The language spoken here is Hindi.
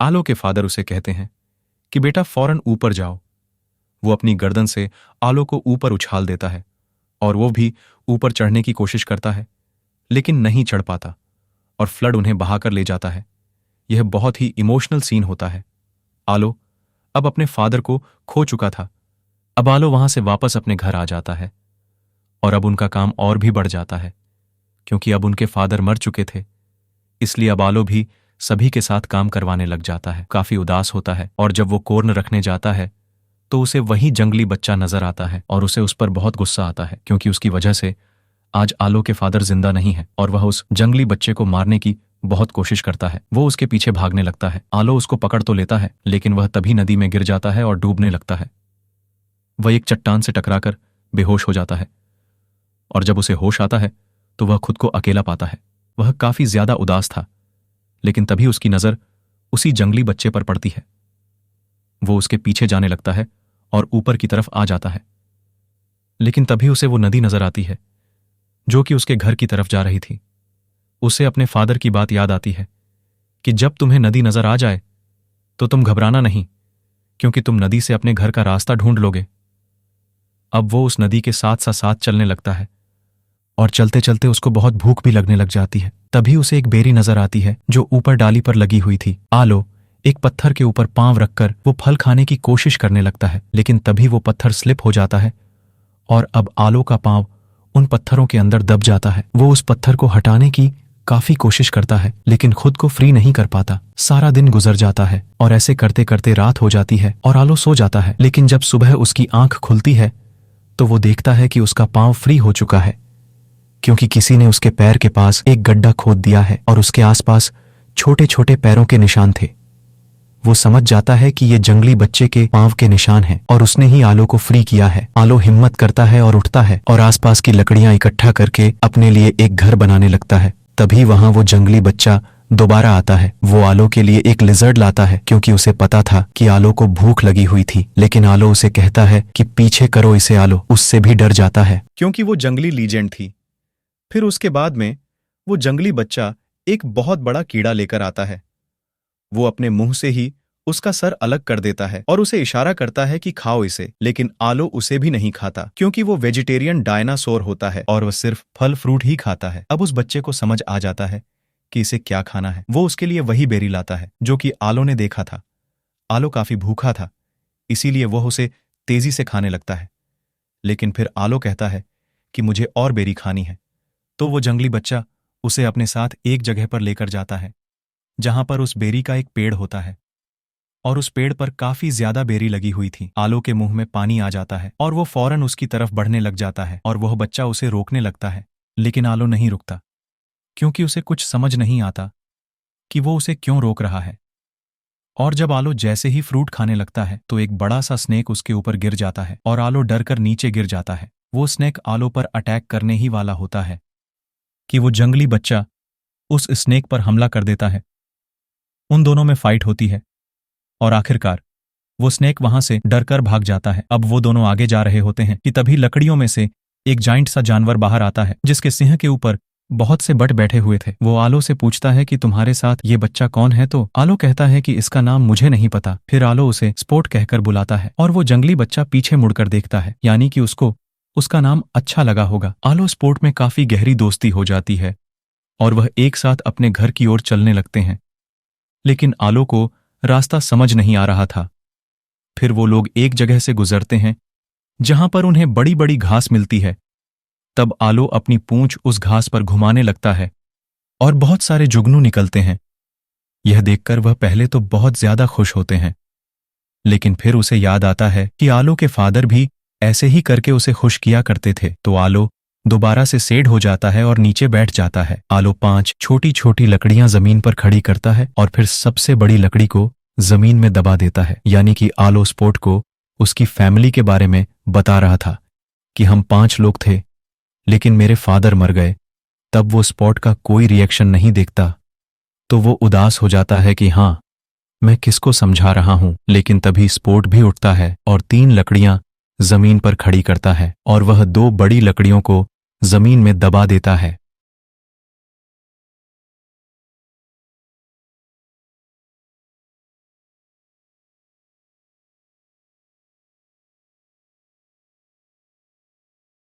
आलो के फादर उसे कहते हैं कि बेटा फौरन ऊपर जाओ। वो अपनी गर्दन से आलो को ऊपर उछाल देता है और वो भी ऊपर चढ़ने की कोशिश करता है, लेकिन नहीं चढ़ पाता और फ्लड उन्हें बहाकर ले जाता है। यह बहुत ही इमोशनल सीन होता है। आलो अब अपने फादर को खो चुका था। अब आलो वहां से वापस अपने घर आ जाता है और अब उनका काम और भी बढ़ जाता है, क्योंकि अब उनके फादर मर चुके थे। इसलिए अब आलो भी सभी के साथ काम करवाने लग जाता है। काफी उदास होता है और जब वो कोर्न रखने जाता है तो उसे वही जंगली बच्चा नजर आता है और उसे उस पर बहुत गुस्सा आता है, क्योंकि उसकी वजह से आज आलो के फादर जिंदा नहीं है और वह उस जंगली बच्चे को मारने की बहुत कोशिश करता है। वो उसके पीछे भागने लगता है। आलो उसको पकड़ तो लेता है, लेकिन वह तभी नदी में गिर जाता है और डूबने लगता है। वह एक चट्टान से टकराकर बेहोश हो जाता है और जब उसे होश आता है तो वह खुद को अकेला पाता है। वह काफी ज्यादा उदास था, लेकिन तभी उसकी नजर उसी जंगली बच्चे पर पड़ती है। वो उसके पीछे जाने लगता है और ऊपर की तरफ आ जाता है, लेकिन तभी उसे वो नदी नजर आती है जो कि उसके घर की तरफ जा रही थी। उसे अपने फादर की बात याद आती है कि जब तुम्हें नदी नजर आ जाए तो तुम घबराना नहीं, क्योंकि तुम नदी से अपने घर का रास्ता ढूंढ लोगे। अब वो उस नदी के साथ साथ चलने लगता है और चलते चलते उसको बहुत भूख भी लगने लग जाती है। तभी उसे एक बेरी नजर आती है जो ऊपर डाली पर लगी हुई थी। आलो एक पत्थर के ऊपर पांव रखकर वो फल खाने की कोशिश करने लगता है, लेकिन तभी वो पत्थर स्लिप हो जाता है और अब आलो का पांव उन पत्थरों के अंदर दब जाता है। वो उस पत्थर को हटाने की काफी कोशिश करता है, लेकिन खुद को फ्री नहीं कर पाता। सारा दिन गुजर जाता है और ऐसे करते करते रात हो जाती है और आलो सो जाता है। लेकिन जब सुबह उसकी आंख खुलती है तो वो देखता है कि उसका पांव फ्री हो चुका है, क्योंकि किसी ने उसके पैर के पास एक गड्ढा खोद दिया है और उसके आसपास छोटे छोटे पैरों के निशान थे। वो समझ जाता है कि ये जंगली बच्चे के पांव के निशान हैं और उसने ही आलो को फ्री किया है। आलो हिम्मत करता है और उठता है और आसपास की लकड़ियां इकट्ठा करके अपने लिए एक घर बनाने लगता है। तभी वहां वो जंगली बच्चा दोबारा आता है। वो आलो के लिए एक लिजर्ड लाता है, क्योंकि उसे पता था कि आलो को भूख लगी हुई थी, लेकिन आलो उसे कहता है कि पीछे करो इसे। आलो उससे भी डर जाता है, क्योंकि वो जंगली लीजेंड थी। फिर उसके बाद में वो जंगली बच्चा एक बहुत बड़ा कीड़ा लेकर आता है। वो अपने मुंह से ही उसका सर अलग कर देता है और उसे इशारा करता है कि खाओ इसे, लेकिन आलो उसे भी नहीं खाता, क्योंकि वो वेजिटेरियन डायनासोर होता है और वह सिर्फ फल फ्रूट ही खाता है। अब उस बच्चे को समझ आ जाता है कि इसे क्या खाना है। वो उसके लिए वही बेरी लाता है जो कि आलो ने देखा था। आलो काफी भूखा था, इसीलिए वह उसे तेजी से खाने लगता है, लेकिन फिर आलो कहता है कि मुझे और बेरी खानी है। तो वो जंगली बच्चा उसे अपने साथ एक जगह पर लेकर जाता है जहां पर उस बेरी का एक पेड़ होता है और उस पेड़ पर काफी ज्यादा बेरी लगी हुई थी। आलो के मुंह में पानी आ जाता है और वो फौरन उसकी तरफ बढ़ने लग जाता है और वह बच्चा उसे रोकने लगता है, लेकिन आलो नहीं रुकता, क्योंकि उसे कुछ समझ नहीं आता कि वो उसे क्यों रोक रहा है। और जब आलो जैसे ही फ्रूट खाने लगता है तो एक बड़ा सा स्नेक उसके ऊपर गिर जाता है और आलो डरकर नीचे गिर जाता है। वो स्नेक आलो पर अटैक करने ही वाला होता है कि वो जंगली बच्चा उस स्नेक पर हमला कर देता है। उन दोनों में फाइट होती है और आखिरकार वो स्नेक वहां से डरकर भाग जाता है। अब वो दोनों आगे जा रहे होते हैं कि तभी लकड़ियों में से एक जाइंट सा जानवर बाहर आता है, जिसके सिंह के ऊपर बहुत से बट बैठे हुए थे। वो आलो से पूछता है कि तुम्हारे साथ ये बच्चा कौन है? तो आलो कहता है कि इसका नाम मुझे नहीं पता। फिर आलो उसे स्पोर्ट कहकर बुलाता है और वो जंगली बच्चा पीछे मुड़कर देखता है, यानी कि उसको उसका नाम अच्छा लगा होगा। आलो स्पोर्ट में काफी गहरी दोस्ती हो जाती है और वह एक साथ अपने घर की ओर चलने लगते हैं, लेकिन आलो को रास्ता समझ नहीं आ रहा था। फिर वो लोग एक जगह से गुजरते हैं जहां पर उन्हें बड़ी बड़ी घास मिलती है। तब आलो अपनी पूंछ उस घास पर घुमाने लगता है और बहुत सारे जुगनू निकलते हैं। यह देखकर वह पहले तो बहुत ज्यादा खुश होते हैं, लेकिन फिर उसे याद आता है कि आलो के फादर भी ऐसे ही करके उसे खुश किया करते थे। तो आलो दोबारा से सेड हो जाता है और नीचे बैठ जाता है। आलो 5 छोटी छोटी लकड़ियां जमीन पर खड़ी करता है और फिर सबसे बड़ी लकड़ी को जमीन में दबा देता है, यानी कि आलो स्पोर्ट को उसकी फैमिली के बारे में बता रहा था कि हम 5 लोग थे, लेकिन मेरे फादर मर गए। तब वो स्पॉट का कोई रिएक्शन नहीं देखता, तो वो उदास हो जाता है कि हाँ, मैं किसको समझा रहा हूं। लेकिन तभी स्पोर्ट भी उठता है और 3 लकड़ियां जमीन पर खड़ी करता है और वह 2 बड़ी लकड़ियों को जमीन में दबा देता है।